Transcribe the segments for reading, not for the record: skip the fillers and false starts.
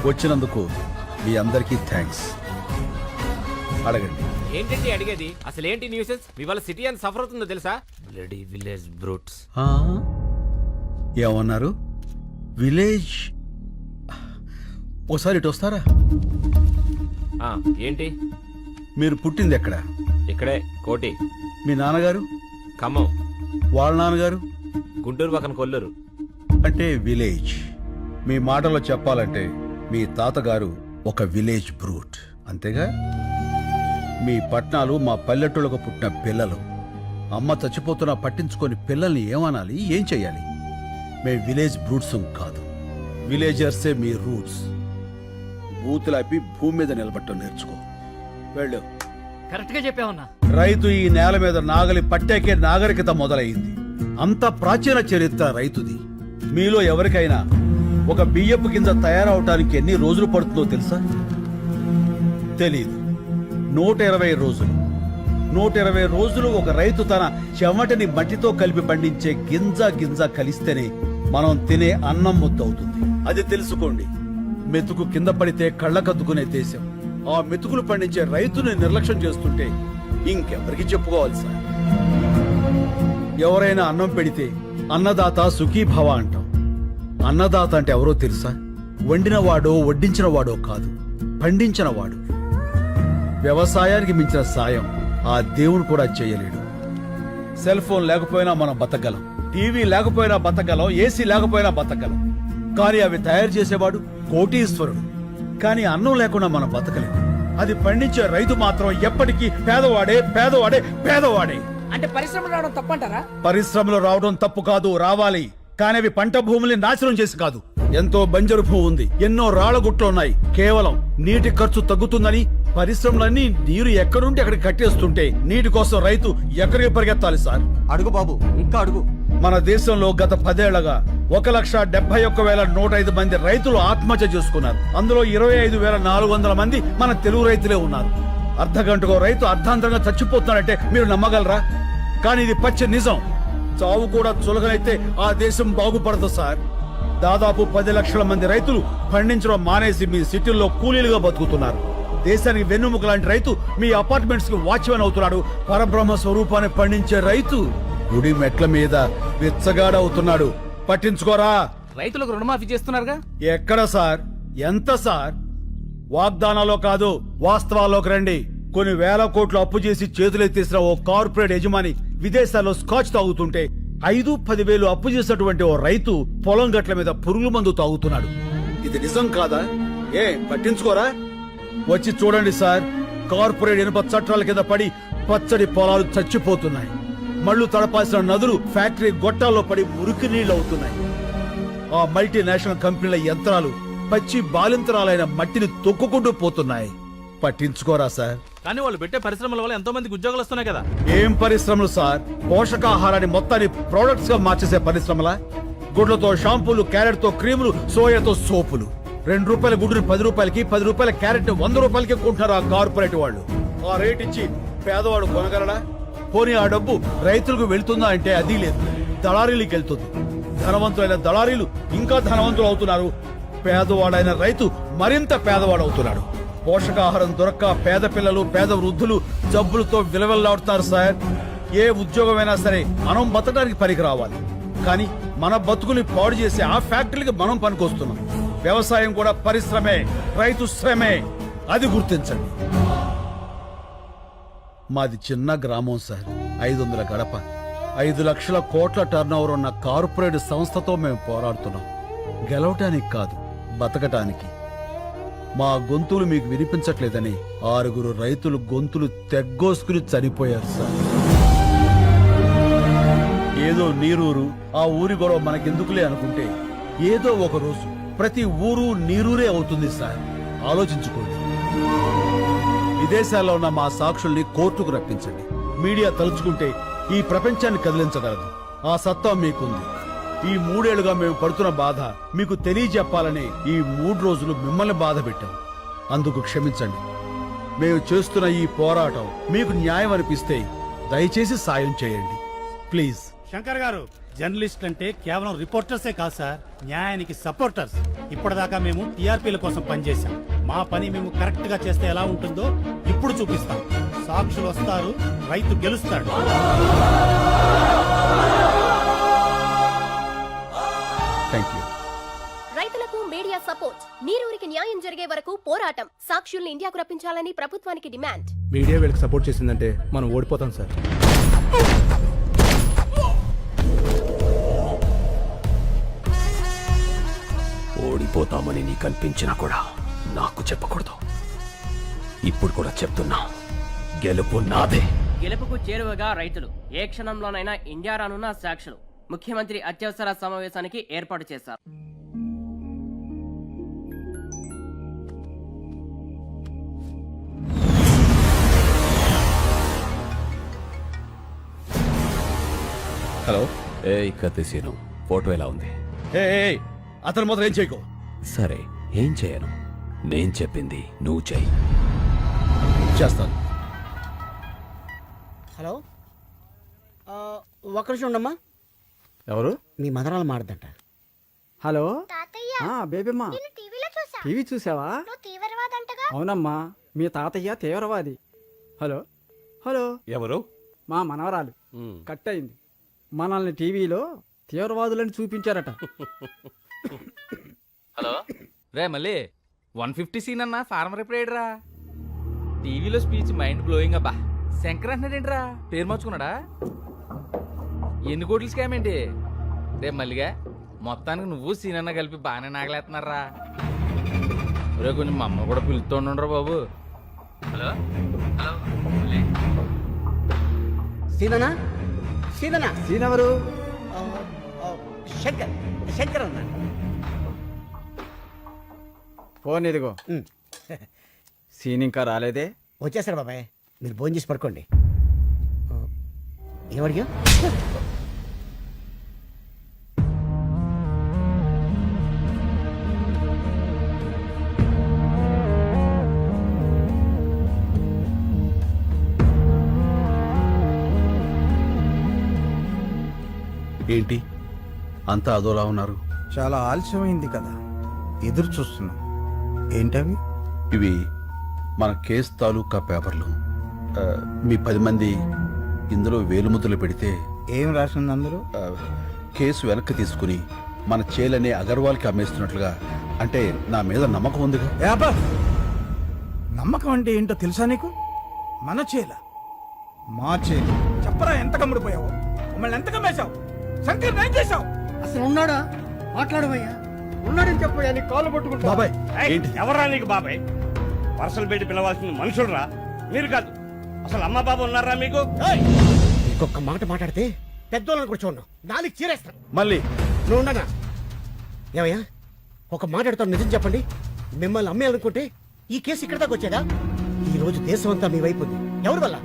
వచ్చినందుకు మీ అందరికీ థ్యాంక్స్. అడగండి. ఏంటండి అడిగేది? అసలు ఏంటి న్యూసెన్స్? ఇవాళ సిటీ అని సఫర్ అవుతుందో తెలుసా? Bloody village brutes. ఏమన్నారు? విలేజ్? ఓసారి ఇటు వస్తారా? ఏంటి? మీరు పుట్టింది ఎక్కడ? ఇక్కడే, కోటి. మీ నాన్నగారు? ఖమ్మం. వాళ్ళ నాన్నగారు? గుంటూరు పక్కన కొల్లూరు. అంటే విలేజ్. మీ మాటలో చెప్పాలంటే మీ తాతగారు ఒక విలేజ్ బ్రూట్, అంతేగా? మీ పట్నాలు మా పల్లెటూళ్ళకు పుట్టిన పిల్లలు. అమ్మ చచ్చిపోతున్నా పట్టించుకొని పిల్లల్ని ఏమనాలి, ఏం చెయ్యాలి? మే విలేజ్ బ్రూట్స్ కాదు, విలేజర్సే మీ రూట్స్. బూతులాపి భూమి మీద నిలబట్టం నేర్చుకో. వెళ్ళు. కరెక్ట్ గా చెప్పావన్నా. రైతు ఈ నేల మీద నాగలి పట్టాకే నాగరికత మొదలైంది. అంత ప్రాచీన చరిత్ర రైతుది. మీలో ఎవరికైనా ఒక బియ్యపు కింద తయారవటానికి ఎన్ని రోజులు పడుతుందో తెలుసా? తెలీదు. 120 రోజులు. 120 రోజులు ఒక రైతు తన చెమటని మట్టితో కలిపి పండించే గింజ కలిస్తేనే మనం తినే అన్నం ముద్దవుతుంది. అది తెలుసుకోండి. మెతుకు కింద పడితే కళ్ళకద్దుకునే దేశం. ఆ మెతుకులు పండించే రైతుని నిర్లక్ష్యం చేస్తుంటే ఇంకెవరికి చెప్పుకోవాలి సార్? ఎవరైనా అన్నం పెడితే అన్నదాత సుఖీభవ అంటాం. అన్నదాత అంటే ఎవరో తెలుసా? వండినవాడో వడ్డించినవాడో కాదు, పండించినవాడు. వ్యవసాయానికి మించిన సాయం ఆ దేవుడు కూడా చేయలేడు. సెల్ ఫోన్ లేకపోయినా మనం బతకగలం, టీవీ లేకపోయినా బతకగలం, ఏసీ లేకపోయినా బతకగలం. కానీ అవి తయారు చేసేవాడు కోటీశ్వరుడు. కానీ అన్నం లేకుండా మనం బతకలేము. అది పండించే రైతు మాత్రం ఎప్పటికీ పేదవాడే పేదవాడే పేదవాడే. అంటే పరిశ్రమలు రావడం తప్పంటారా? పరిశ్రమలు రావడం తప్పు కాదు, రావాలి. కానీ అవి పంట భూముల్ని నాశనం చేసి కాదు. ఎంతో బంజరు భూమి ఉంది, ఎన్నో రాళ్లగుట్లు ఉన్నాయి. కేవలం నీటి ఖర్చు తగ్గుతుందని పరిశ్రమలన్నీ నీరు ఎక్కడుంటే అక్కడికి కట్టేస్తుంటే నీటి కోసం రైతు ఎక్కడికి పరిగెత్తాలి సార్? అడుగు బాబు, ఇంకా అడుగు. మన దేశంలో గత 10 ఏళ్లగా 1,71,105 మంది రైతులు ఆత్మహత్య చేసుకున్నారు. అందులో 25,400 మంది మన తెలుగు రైతులే ఉన్నారు. అర్ధగంటకో రైతు అర్ధాంతరంగా చచ్చిపోతున్నారంటే మీరు నమ్మగలరా? కానీ ఇది పచ్చి నిజం. చావు కూడా చులకనైతే ఆ దేశం బాగుపడదు సార్. దాదాపు 10 లక్షల మంది రైతులు పండించడం మానేసి మీ సిటీల్లో కూలీలుగా బతుకుతున్నారు. దేశానికి వెన్నుముక లాంటి రైతు మీ అపార్ట్మెంట్స్ కి వాచ్మెన్ అవుతున్నాడు. పరబ్రహ్మ స్వరూపాన్ని పండించే రైతు గుడి మెట్ల మీద విచ్చగాడవుతున్నాడు. పట్టించుకోరా? రైతులకు రుణమాఫీ చేస్తున్నారుగా. ఎక్కడ సార్? ఎంత సార్? వాగ్దానాల్లో కాదు, వాస్తవాల్లోకి రండి. కొన్ని వేల కోట్లు అప్పు చేసి చేతులెత్తేసిన ఓ కార్పొరేట్ యజమాని విదేశాల్లో స్కాచ్ తాగుతుంటే 5-10 వేలు అప్పు చేసినటువంటి ఓ రైతు పొలం గట్ల మీద పురుగుల మందు తాగుతున్నాడు. ఇది నిజం కాదా? పట్టించుకోరా? వచ్చి చూడండి సార్. కార్పొరేట్ ఇనుప చట్టాల కింద పడి పచ్చడి పొలాలు చచ్చిపోతున్నాయి. మళ్లు తడపాల్సిన నదులు ఫ్యాక్టరీ గొట్టాల్లో పడి మురికి నీళ్లు అవుతున్నాయి. ఆ మల్టీనేషనల్ కంపెనీల యంత్రాలు పచ్చి బాలింతరాలైన మట్టిని తొక్కుకుంటూ పోతున్నాయి. పట్టించుకోరా సార్? కానీ వాళ్ళు పెట్టే పరిశ్రమల వల్ల ఎంతో మందికి ఉద్యోగాలు వస్తున్నాయి కదా. ఏం పరిశ్రమలు సార్? పోషకాహారాన్ని మొత్తాన్ని ప్రొడక్ట్స్ గా మార్చేసే పరిశ్రమలా? గుడ్లతో షాంపూలు, క్యారెట్ తో క్రీములు, సోయాతో సోపులు. 2 రూపాయల గుడ్డుని 10 రూపాయలకి, 10 రూపాయల క్యారెట్ 100 రూపాయలకి కొంటున్నారు ఆ కార్పొరేట్ వాళ్ళు. ఆ రేట్ ఇచ్చి పేదవాడు కొనగలడా? పోనీ ఆ డబ్బు రైతులకు వెళ్తుందా అంటే అది లేదు, దళారీలకు వెళ్తుంది. ధనవంతులైన దళారీలు ఇంకా ధనవంతులు అవుతున్నారు. పేదవాడైన రైతు మరింత పేదవాడు అవుతున్నాడు. పోషకాహారం దొరక్క పేద పిల్లలు, పేద వృద్ధులు జబ్బులతో విలవెల్లాడుతున్నారు సార్. ఏ ఉద్యోగమైనా సరే మనం బతకడానికి పనికి రావాలి. కానీ మన బతుకుని పాడు చేసే ఆ ఫ్యాక్టరీకి మనం పనికొస్తున్నాం. వ్యవసాయం కూడా పరిశ్రమే, రైతు శ్రమే. అది గుర్తించండి. మాది చిన్న గ్రామం సార్. 500 గడప, 5 లక్షల కోట్ల టర్నోవర్ ఉన్న కార్పొరేట్ సంస్థతో మేము పోరాడుతున్నాం. గెలవటానికి కాదు, బతకటానికి. మా గొంతులు మీకు వినిపించట్లేదని 6 రైతులు గొంతులు తెగ్గోసుకుని చనిపోయారు సార్. ఏదో నీరూరు, ఆ ఊరి గొడవ మనకెందుకులే అనుకుంటే ఏదో ఒక రోజు ప్రతి ఊరు నీరూరే అవుతుంది సార్. ఆలోచించుకోండి. విదేశాల్లో ఉన్న మా సాక్షుల్ని కోర్టుకు రప్పించండి. మీడియా తలుచుకుంటే ఈ ప్రపంచాన్ని కదిలించగలదు. ఆ సత్తా మీకుంది. ఈ 3 ఏళ్లుగా మేము పడుతున్న బాధ మీకు తెలియజెప్పాలని ఈ 3 రోజులు మిమ్మల్ని బాధ పెట్టాం. అందుకు క్షమించండి. మేము చేస్తున్న ఈ పోరాటం మీకు న్యాయం అనిపిస్తే దయచేసి సాయం చేయండి ప్లీజ్. శంకర్ గారు, జర్నలిస్ట్ అంటే కేవలం రిపోర్టర్సే కాదు సార్, న్యాయానికి సపోర్టర్స్. ఇప్పటిదాకా మేము టీఆర్పీల కోసం పనిచేశాం. మా పని మేము కరెక్ట్ గా చేస్తే ఎలా ఉంటుందో ఇప్పుడు చూపిస్తాం. సాక్షులు వస్తారు, రైతు గెలుస్తాడు. Thank you. రైతులకు మీడియా సపోర్ట్. నీరూరికి న్యాయం జరిగే వరకు పోరాటం. సాక్షుల్ని ఇండియాకు రప్పించాలని ప్రభుత్వానికి డిమాండ్. మీడియా వీళ్ళకి సపోర్ట్ చేసిందంటే మనం ఓడిపోతాం సార్. ఓడిపోతామని నీకు అనిపించినా కూడా నాకు చెప్పకూడదు. ఇప్పుడు కూడా చెప్తున్నా, గెలుపు నాదే. గెలుపుకు చేరువగా రైతులు ఏ క్షణంలోనైనా ఇండియా రానున్న సాక్షులు. ముఖ్యమంత్రి అత్యవసర సమావేశానికి ఏర్పాటు చేశారు. హలో. ఏయ్ కత్తిసీను, ఫోటో ఎలా ఉంది? అతను మాత్రం ఏం చేయకు. సరే, ఏం చేయను. నేను చెప్పింది నువ్వు చెయ్యి. చేస్తాను. హలో, ఒక్క నిమిషం ఉండమ్మా. ఎవరు? మీ మదరాలు మాడదంట. హలో బేబీమ్మా, టీవీ చూసావా? అవునమ్మా, మీ తాతయ్య తీవ్రవాది. హలో హలో, ఎవరు? మా మనవరాలు కట్ అయింది. మనల్ని టీవీలో తీవ్రవాదులని చూపించారట. హలో రే మళ్ళీ 150 సీన్ అన్న ఫార్మర్ ఎప్పుడేడ్రా? టీవీలో స్పీచ్ మైండ్ బ్లోయింగ్ అబ్బా. శంకర్ అంటున్నాడేంట్రా? పేరు మార్చుకున్నాడా? ఎన్ని కోట్ల స్కామ్ ఏంటి రే మల్లిగా? మొత్తానికి నువ్వు సీన్ అన్న కలిపి బాగానే నాగలేస్తున్నారా? రే కొంచెం మా అమ్మ కూడా పిలుస్తుండ్రా బాబు. హలో హలో సీననా? సీననా? సీన్ ఎవరు? శంకర్. శంకర్ అన్న. ఫోన్ ఇదిగో. సీన్ ఇంకా రాలేదే? వచ్చేసాడు బాబాయ్, మీరు భోజనం చేసి పడుకోండి. ఏమడిగా? ఏంటి అంతా అదోలా ఉన్నారు? చాలా ఆలస్యమైంది కదా, ఎదురు చూస్తున్నాం. ఏంటవి? ఇవి మన కేసు తాలూకా పేపర్లు. మీ 10 మంది ఇందులో వేలుముద్రలు పెడితే ఏం రాసింది అందులో? కేసు వెనక్కి తీసుకుని మన చేలనే అగర్వాల్కి అమ్మేస్తున్నట్లుగా. అంటే నా మీద నమ్మకం ఉందిగా. నమ్మకం అంటే ఏంటో తెలుసా నీకు? మన చేల, మా చేల. చెప్పరా, ఎంత కమ్ముడిపోయావు? మమ్మల్ని ఎంత కమ్మేశావు? శంకర్ ఏం చేశావు? అసలు ఉన్నాడా? మాట్లాడవయ్యా. ఉన్నాడని చెప్పయ్యా, నీ కాళ్ళు పట్టుకుంటా. బాబాయ్ ఏంటి? ఎవరా నీకు బాబాయ్? పర్సలు పెట్టి పిలవాల్సిన మనుషులరా మీరు కాదు. అసలు అమ్మ బాబు ఉన్నారా మీకు? ఇంకొక మాట మాట్లాడితే పెద్దోళ్ళని కూడా చూడను, నాలుగు చీరేస్తాను. మళ్ళీ నువ్వు ఉండనా? ఏమయ్యా, ఒక మాట్లాడుతాను, నిజం చెప్పండి. మిమ్మల్ని అమ్మేయాలనుకుంటే ఈ కేసు ఇక్కడ దాకా వచ్చేదా? ఈ రోజు దేశం అంతా మీ వైపు ఉంది. ఎవరి వల్ల?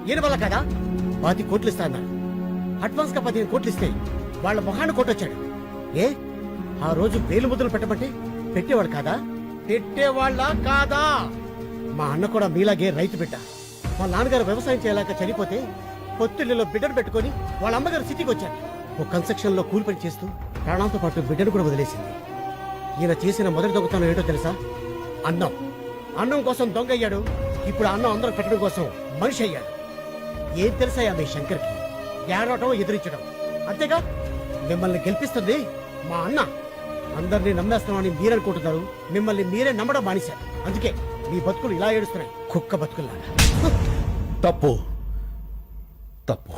ఈయన వల్ల కదా. 10 కోట్లు ఇస్తా అన్నారు. అడ్వాన్స్ గా 15 కోట్లు ఇస్తే వాళ్ళ మొహాన్ని కొట్టొచ్చాడు. ఏ ఆ రోజు వేలు ముద్రలు పెట్టమంటే పెట్టేవాడు కాదా? పెట్టేవాళ్ళ కాదా? మా అన్న కూడా మీలాగే రైతు బిడ్డ. మా నాన్నగారు వ్యవసాయం చేయలేక చనిపోతే పొత్తిళ్లలో బిడ్డను పెట్టుకుని వాళ్ళ అమ్మగారు సిటీకి వచ్చారు. ఓ కన్స్ట్రక్షన్ లో కూలి పని చేస్తూ ప్రాణాలతో పాటు బిడ్డను కూడా వదిలేసింది. ఈయన చేసిన మొదటి దొంగతనం ఏంటో తెలుసా? అన్నం. అన్నం కోసం దొంగ అయ్యాడు. ఇప్పుడు అన్నం అందరూ పెట్టడం కోసం మనిషి అయ్యాడు. ఏం తెలుసాయా మీ శంకర్కి? ఏడవటం, ఎదిరించడం, అంతేగా. మిమ్మల్ని గెలిపిస్తుంది మా అన్న. అందరినీ నమ్మేస్తున్నామని మీరనుకుంటున్నారు. మిమ్మల్ని మీరే నమ్మడం మానేశారు. అందుకే మీ బతుకులు ఇలా ఏడుస్తున్నాయి, కుక్క బతుకుల్లాగా. తప్పు తప్పు.